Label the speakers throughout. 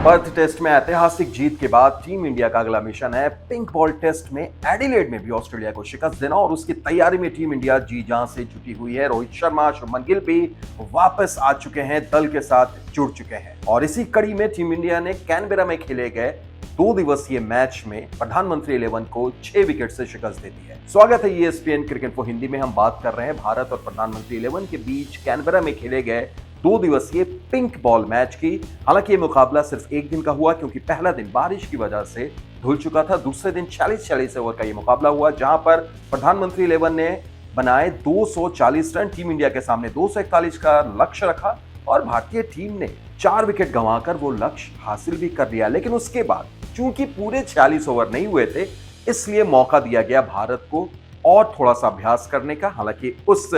Speaker 1: Perth test में ऐतिहासिक जीत के बाद टीम इंडिया का अगला मिशन है पिंक बॉल टेस्ट में एडिलेड में भी ऑस्ट्रेलिया को शिकस्त देना और उसकी तैयारी में टीम इंडिया जी जान से जुटी हुई है। रोहित शर्मा, शुभमन गिल भी वापस आ चुके हैं, दल के साथ जुड़ चुके हैं और इसी कड़ी में टीम इंडिया ने कैनबेरा में खेले गए 2 दिवसीय मैच में प्रधानमंत्री 11 को 6 विकेट से शिकस्त दे दी है। स्वागत है ESPN क्रिकेट फॉर हिंदी में। हम बात कर रहे हैं भारत और प्रधानमंत्री 11 के बीच कैनबेरा में खेले गए 2 दिवसीय पिंक बॉल मैच की। हालांकि ये मुकाबला सिर्फ एक दिन का हुआ क्योंकि पहला दिन बारिश की वजह से धुल चुका था। दूसरे दिन 40 ओवर का ये मुकाबला हुआ जहां पर प्रधानमंत्री 11 ने बनाए 240 रन, टीम इंडिया के सामने 241 का लक्ष्य रखा और भारतीय टीम ने 4 विकेट गंवाकर वो लक्ष्य हासिल भी कर लिया। लेकिन उसके बाद चूंकि पूरे 46 ओवर नहीं हुए थे, इसलिए मौका दिया गया भारत को और थोड़ा सा अभ्यास करने का। हालांकि उस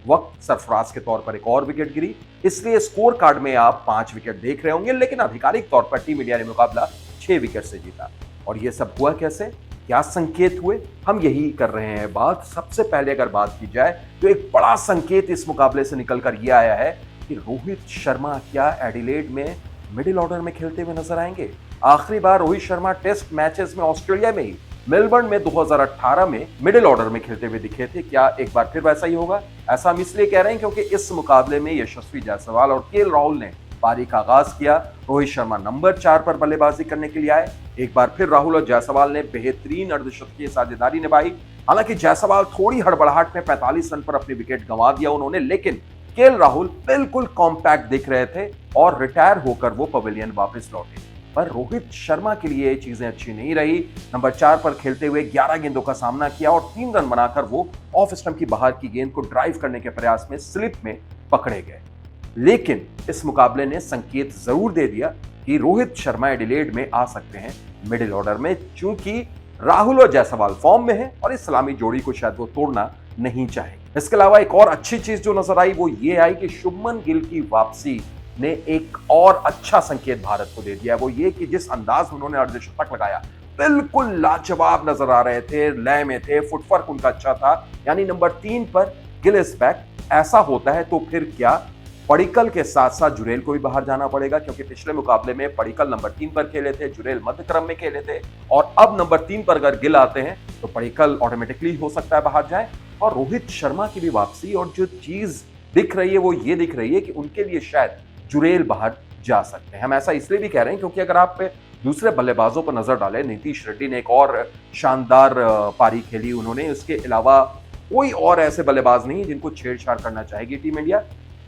Speaker 1: वक्त सरफराज के तौर पर एक और विकेट गिरी, इसलिए स्कोर कार्ड में आप 5 विकेट देख रहे होंगे, लेकिन आधिकारिक तौर पर टीम इंडिया ने मुकाबला 6 विकेट से जीता। और ये सब हुआ कैसे, क्या संकेत हुए, हम यही कर रहे हैं बात। सबसे पहले अगर बात की जाए तो एक बड़ा संकेत इस मुकाबले से निकलकर यह आया है कि रोहित शर्मा क्या एडिलेड में मिडिल ऑर्डर में खेलते हुए नजर आएंगे। आखिरी बार रोहित शर्मा टेस्ट मैचेस में ऑस्ट्रेलिया में ही मेलबर्न में 2018 में मिडिल ऑर्डर में खेलते हुए दिखे थे। क्या एक बार फिर वैसा ही होगा? ऐसा हम इसलिए कह रहे हैं क्योंकि इस मुकाबले में यशस्वी जायसवाल और केएल राहुल ने पारी का आगाज किया। रोहित शर्मा नंबर 4 पर बल्लेबाजी करने के लिए आए। एक बार फिर राहुल और जायसवाल ने बेहतरीन अर्धशतकीय साझेदारी निभाई। हालांकि जायसवाल थोड़ी हड़बड़ाहट में 45 रन पर अपने विकेट गंवा दिया उन्होंने, लेकिन केएल राहुल बिल्कुल कॉम्पैक्ट दिख रहे थे और रिटायर होकर वो पवेलियन वापस लौटे। पर रोहित शर्मा के लिए चीजें अच्छी नहीं रही। नंबर 4 पर खेलते हुए 11 गेंदों का सामना किया और 3 रन बनाकर वो ऑफ स्टंप की बाहर की गेंद को ड्राइव करने के प्रयास में स्लिप में पकड़े गए। लेकिन इस मुकाबले ने संकेत जरूर दे दिया कि रोहित शर्मा एडिलेड में आ सकते हैं मिडिल ऑर्डर में, चूंकि राहुल और जायसवाल फॉर्म में है और इस सलामी जोड़ी को शायद वो तोड़ना नहीं चाहे। इसके अलावा एक और अच्छी चीज जो नजर आई वो ये आई कि शुभमन गिल की वापसी ने एक और अच्छा संकेत भारत को दे दिया। वो ये कि जिस अंदाज में उन्होंने अर्धशतक लगाया, बिल्कुल लाजवाब नजर आ रहे थे, लय में थे, फुटवर्क उनका अच्छा था। यानी नंबर 3 पर गिल इज बैक। ऐसा होता है तो फिर क्या पडिक्कल के साथ साथ जुरेल को भी बाहर जाना पड़ेगा, क्योंकि पिछले मुकाबले में पडिक्कल नंबर 3 पर खेले थे, जुरेल मध्य क्रम में खेले थे और अब नंबर 3 पर अगर गिल आते हैं तो पडिक्कल ऑटोमेटिकली हो सकता है बाहर जाए। और रोहित शर्मा की भी वापसी और जो चीज दिख रही है वो ये दिख रही है कि उनके लिए शायद जुरेल बाहर जा सकते हैं। हम ऐसा इसलिए भी कह रहे हैं क्योंकि अगर आप दूसरे बल्लेबाजों पर नजर डालें, नीतीश रेड्डी ने एक और शानदार पारी खेली उन्होंने, उसके अलावा कोई और ऐसे बल्लेबाज नहीं जिनको छेड़छाड़ करना चाहेगी टीम इंडिया।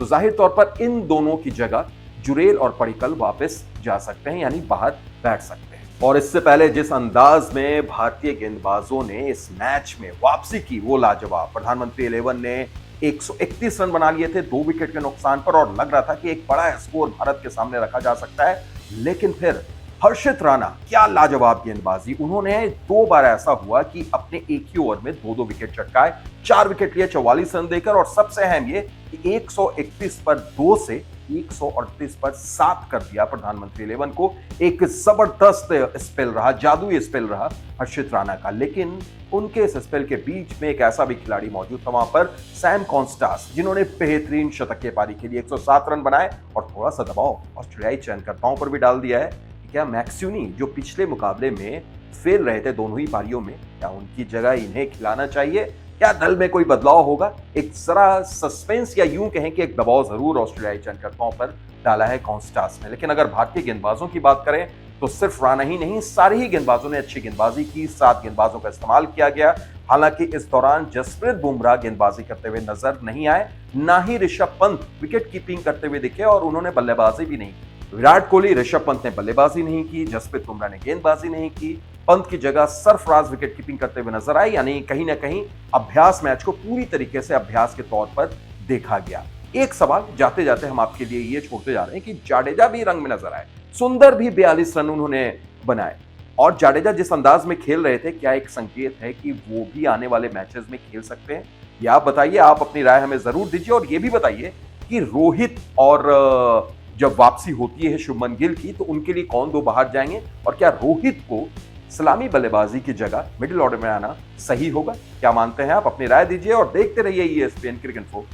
Speaker 1: तो जाहिर तौर पर इन दोनों की जगह जुरेल और पडिक्कल वापस जा सकते हैं, यानी बाहर बैठ सकते हैं। और इससे पहले जिस अंदाज में भारतीय गेंदबाजों ने इस मैच में वापसी की वो लाजवाब। प्रधानमंत्री 11 ने 131 रन बना लिए थे 2 विकेट के नुकसान पर और लग रहा था कि एक बड़ा स्कोर भारत के सामने रखा जा सकता है। लेकिन फिर हर्षित राणा, क्या लाजवाब गेंदबाजी। उन्होंने 2 बार ऐसा हुआ कि अपने एक ही ओवर में 2-2 विकेट चटकाए, 4 विकेट लिए 44 रन देकर। और सबसे अहम ये कि 131 पर 2 से 138 पर 7 कर दिया प्रधानमंत्री 11 को। एक जबरदस्त स्पेल रहा, जादुई स्पेल रहा हर्षित राणा का। लेकिन उनके इस स्पेल के बीच में एक ऐसा भी खिलाड़ी मौजूद था वहां पर, सैम कॉन्स्टास, जिन्होंने बेहतरीन शतकीय पारी के लिए 107 रन बनाए और थोड़ा सा दबाव ऑस्ट्रेलियाई चयनकर्ताओं पर भी डाल दिया है। क्या मैक्स्यूनी, जो पिछले मुकाबले में फेल रहे थे दोनों ही पारियों में, क्या उनकी जगह इन्हें खिलाना चाहिए? क्या दल में कोई बदलाव होगा? एक जरा सस्पेंस या यूं कहें कि एक दबाव जरूर ऑस्ट्रेलियाई चयनकर्ताओं पर डाला है कॉन्स्टास ने। लेकिन अगर भारतीय गेंदबाजों की बात करें तो सिर्फ राणा ही नहीं, सारे ही गेंदबाजों ने अच्छी गेंदबाजी की। 7 गेंदबाजों का इस्तेमाल किया गया। हालांकि इस दौरान जसप्रीत बुमराह गेंदबाजी करते हुए नजर नहीं आए, ना ही ऋषभ पंत विकेट कीपिंग करते हुए दिखे और उन्होंने बल्लेबाजी भी नहीं की। विराट कोहली, ऋषभ पंत ने बल्लेबाजी नहीं की, जसप्रीत बुमराह ने गेंदबाजी नहीं की। पंत की जगह सरफराज विकेट कीपिंग करते हुए नजर आए, यानी कहीं ना कहीं अभ्यास मैच को पूरी तरीके से अभ्यास के तौर पर देखा गया। एक सवाल जाते जाते हम आपके लिए ये छोड़ते जा रहे हैं कि जाडेजा भी रंग में नजर आए। सुंदर भी 42 रन उन्होंने बनाए और जाडेजा जिस अंदाज में खेल रहे थे, क्या एक संकेत है कि वो भी आने वाले मैचेस में खेल सकते हैं? ये आप बताइए, आप अपनी राय हमें जरूर दीजिए। और ये भी बताइए कि रोहित और जब वापसी होती है शुभमन गिल की, तो उनके लिए कौन 2 बाहर जाएंगे और क्या रोहित को सलामी बल्लेबाजी की जगह मिडिल ऑर्डर में आना सही होगा? क्या मानते हैं आप? अपनी राय दीजिए और देखते रहिए ESPN क्रिकेट इन्फो।